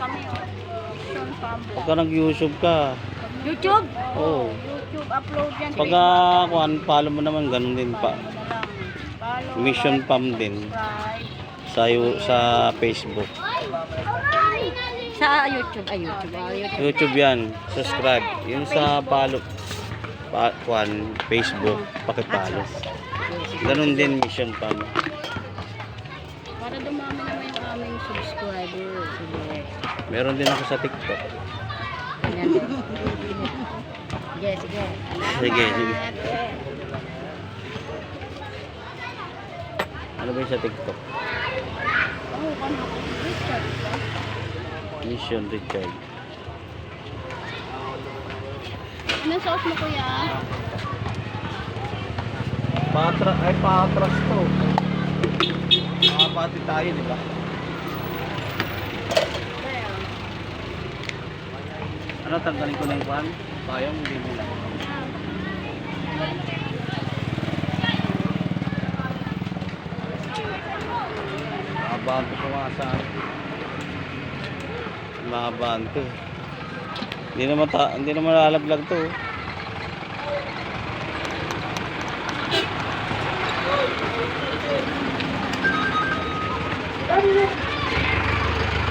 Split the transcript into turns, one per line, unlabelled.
kami. Mission Pambla.
Pagka nag-YouTube ka,
YouTube?
Oo.
YouTube upload yan.
pagka kuan, follow mo naman, ganun din pa.
Follow mo na lang. Follow,
Mission
like,
Pam din.
subscribe.
Sa Facebook.
Sa YouTube. Ay, YouTube. YouTube.
YouTube yan, subscribe. Yung sa follow, kuan, Facebook, pakipalo. Ganun din, Mission Pam.
Para dumami naman yung aming subscriber. Sige.
Meron din ako sa TikTok.
Ayan. Sige, sige.
Sige, sige. Ano ba yung sa TikTok?
Oh, ano ako? Richard.
Mission Richard.
Anong sauce mo, kuya?
Patras to. Nakapati tayo, di ba? Ano, tanggalin ko na yung pan? Sayang, hindi mo lang. Mahabaan to pumasaan. Mahabaan to. Hindi naman lalaglag to.